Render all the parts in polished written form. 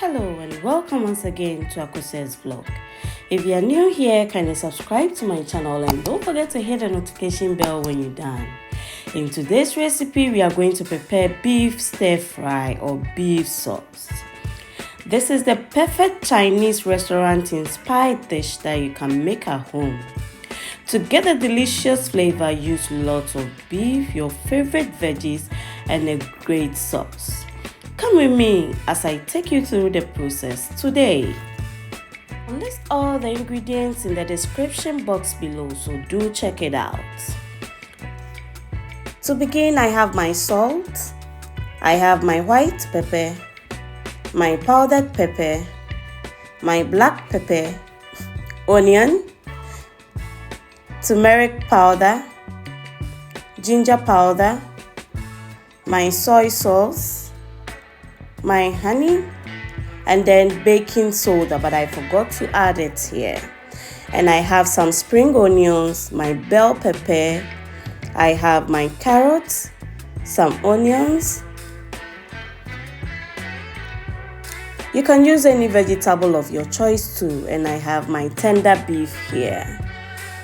Hello and welcome once again to Akose's vlog. If you are new here, kindly subscribe to my channel and don't forget to hit the notification bell when you're done. In today's recipe, we are going to prepare beef stir fry or beef sauce. This is the perfect Chinese restaurant inspired dish that you can make at home. To get a delicious flavor, use lots of beef, your favorite veggies, and a great sauce. Come with me as I take you through the process today. I'll list all the ingredients in the description box below, so do check it out. To begin, I have my salt, I have my white pepper, my powdered pepper, my black pepper, onion, turmeric powder, ginger powder, my soy sauce, my honey, and then baking soda, but I forgot to add it here. And I have some spring onions, my bell pepper, I have my carrots, some onions. You can use any vegetable of your choice too, and I have my tender beef here.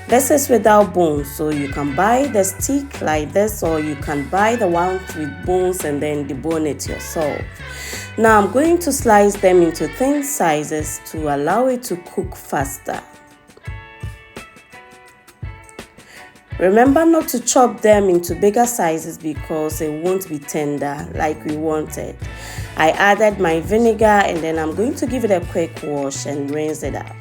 This is without bones, so you can buy the stick like this, or you can buy the one with bones and then debone it yourself. Now I'm going to slice them into thin sizes to allow it to cook faster. Remember not to chop them into bigger sizes because it won't be tender like we wanted. I added my vinegar and then I'm going to give it a quick wash and rinse it out.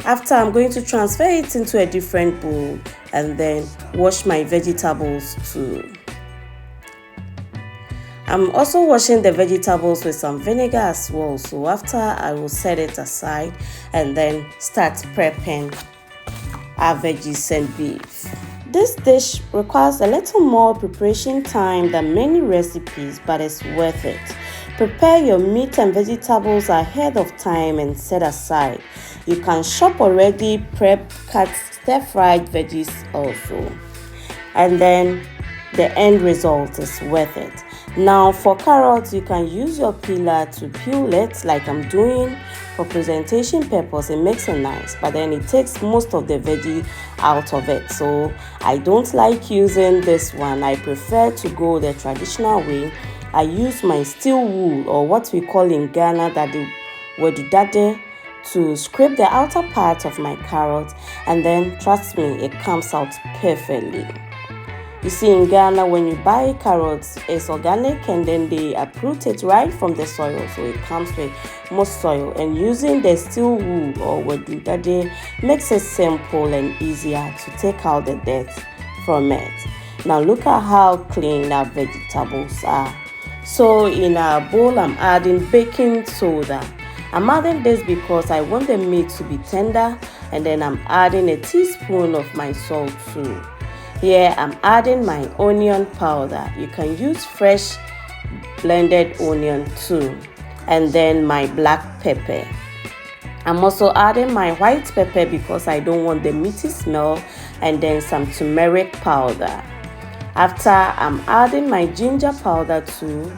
After, I'm going to transfer it into a different bowl and then wash my vegetables too. I'm also washing the vegetables with some vinegar as well, so after I will set it aside and then start prepping our veggies and beef. This dish requires a little more preparation time than many recipes, but it's worth it. Prepare your meat and vegetables ahead of time and set aside. You can shop already cut stir-fried veggies also. And then the end result is worth it. Now for carrots, you can use your peeler to peel it like I'm doing. For presentation purpose, it makes it nice, but then it takes most of the veggie out of it. So I don't like using this one. I prefer to go the traditional way. I use my steel wool, or what we call in Ghana dade, to scrape the outer part of my carrot, and then trust me, it comes out perfectly. You see, in Ghana, when you buy carrots, it's organic and then they uproot it right from the soil, so it comes with most soil. And using the steel wool or dade makes it simple and easier to take out the dirt from it. Now look at how clean our vegetables are. So in our bowl, I'm adding baking soda. I'm adding this because I want the meat to be tender, and then I'm adding a teaspoon of my salt too. Here I'm adding my onion powder. You can use fresh blended onion too. And then my black pepper. I'm also adding my white pepper because I don't want the meaty smell, and then some turmeric powder. After, I'm adding my ginger powder too.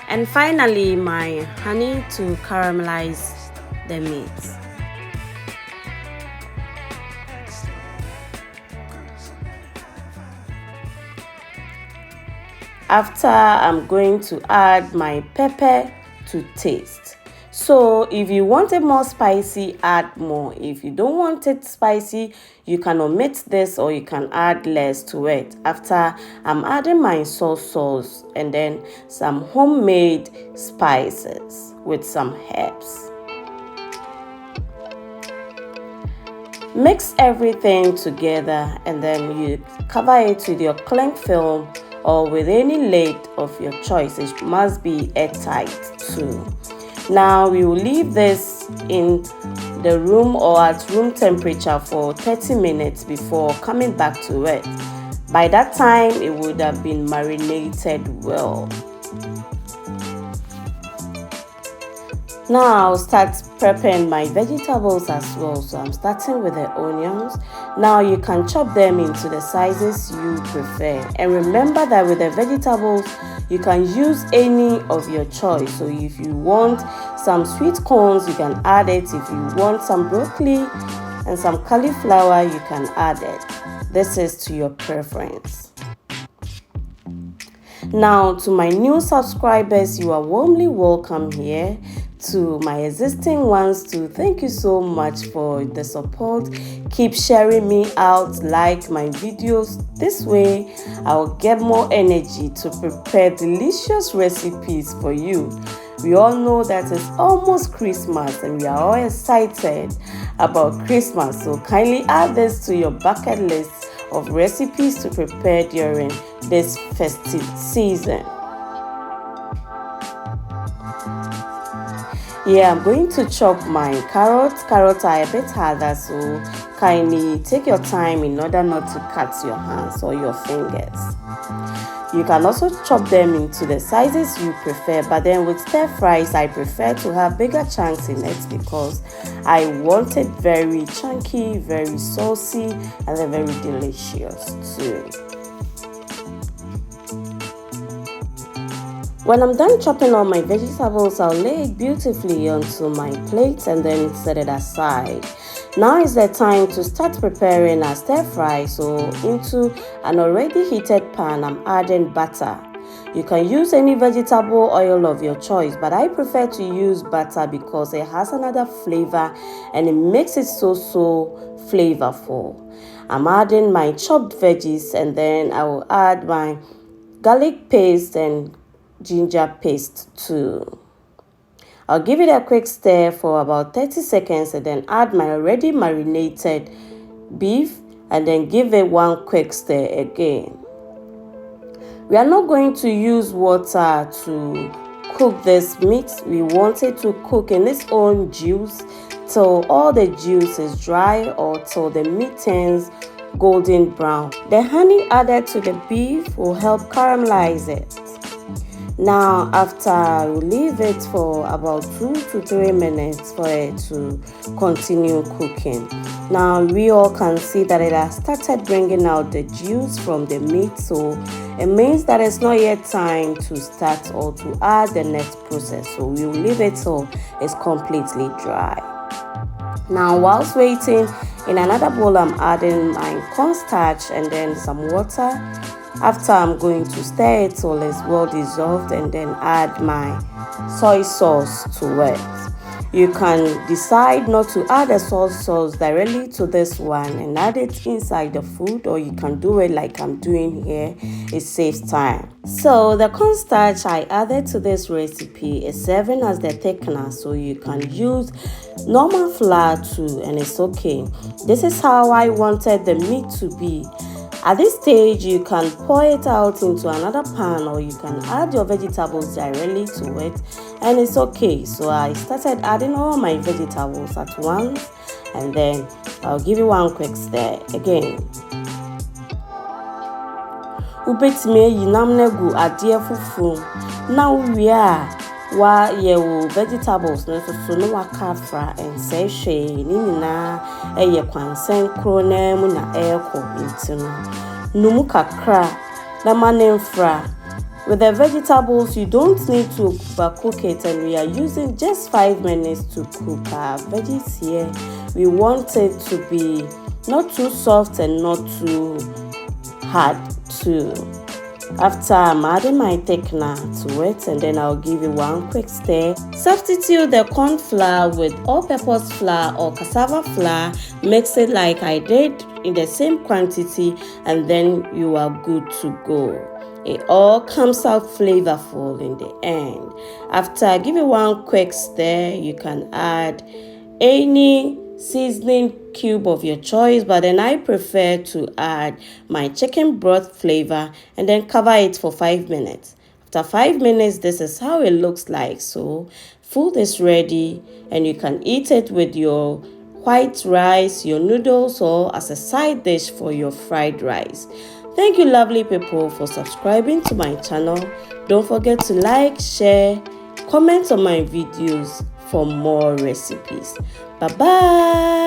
And finally, my honey to caramelize the meat. After, I'm going to add my pepper to taste. So if you want it more spicy, add more. If you don't want it spicy, you can omit this or you can add less to it. After, I'm adding my soy sauce and then some homemade spices with some herbs. Mix everything together and then you cover it with your cling film or with any lid of your choice. It must be airtight too. Now we will leave this in the room or at room temperature for 30 minutes before coming back to it. By that time, it would have been marinated well. Now I'll start prepping my vegetables as well. So I'm starting with the onions. Now you can chop them into the sizes you prefer. And remember that with the vegetables, you can use any of your choice. So if you want some sweet corns, you can add it. If you want some broccoli and some cauliflower, you can add it. This is to your preference. Now, to my new subscribers, you are warmly welcome here. To my existing ones too, thank you so much for the support. Keep sharing me out, like my videos. This way I will get more energy to prepare delicious recipes for you. We all know that it's almost Christmas and we are all excited about Christmas, so kindly add this to your bucket list of recipes to prepare during this festive season. Yeah, I'm going to chop my carrots. Carrots are a bit harder, so kindly take your time in order not to cut your hands or your fingers. You can also chop them into the sizes you prefer, but then with stir fries, I prefer to have bigger chunks in it because I want it very chunky, very saucy, and then very delicious too. When I'm done chopping all my vegetables, I'll lay it beautifully onto my plate and then set it aside. Now is the time to start preparing our stir fry. So into an already heated pan, I'm adding butter. You can use any vegetable oil of your choice, but I prefer to use butter because it has another flavor and it makes it so flavorful. I'm adding my chopped veggies and then I will add my garlic paste and ginger paste too. I'll give it a quick stir for about 30 seconds and then add my already marinated beef and then give it one quick stir again. We are not going to use water to cook this meat. We want it to cook in its own juice till all the juice is dry or till the meat turns golden brown. The honey added to the beef will help caramelize it. Now, after we leave it for about 2 to 3 minutes for it to continue cooking. Now, we all can see that it has started bringing out the juice from the meat, so it means that it's not yet time to start or to add the next process. So we will leave it till it's completely dry. Now, whilst waiting, in another bowl, I'm adding my cornstarch and then some water. After, I'm going to stir it till it's well dissolved and then add my soy sauce to it. You can decide not to add the soy sauce directly to this one and add it inside the food, or you can do it like I'm doing here. It saves time. So the cornstarch I added to this recipe is serving as the thickener, so you can use normal flour too and it's okay. This is how I wanted the meat to be. At this stage, you can pour it out into another pan or you can add your vegetables directly to it and it's okay. So I started adding all my vegetables at once and then I'll give you one quick stir again. Ubetime yinamnegu adie fufu. Now we are wa yewo vegetables no so no wakafra and say she ni nyina eye kwansen kro na mu na eko ntino numu kakra na manenfra. With the vegetables, you don't need to overcook it, and we are using just 5 minutes to cook our veggies here. We want it to be not too soft and not too hard too. After, I'm adding my thickener to it and then I'll give it one quick stir. Substitute the corn flour with all-purpose flour or cassava flour. Mix it like I did in the same quantity and then you are good to go. It all comes out flavorful in the end. After, give it one quick stir. You can add any seasoning cube of your choice, but then I prefer to add my chicken broth flavor and then cover it for 5 minutes. After 5 minutes, this is how it looks like. So food is ready and you can eat it with your white rice, your noodles, or as a side dish for your fried rice. Thank you, lovely people, for subscribing to my channel. Don't forget to like, share, comment on my videos for more recipes. Bye bye.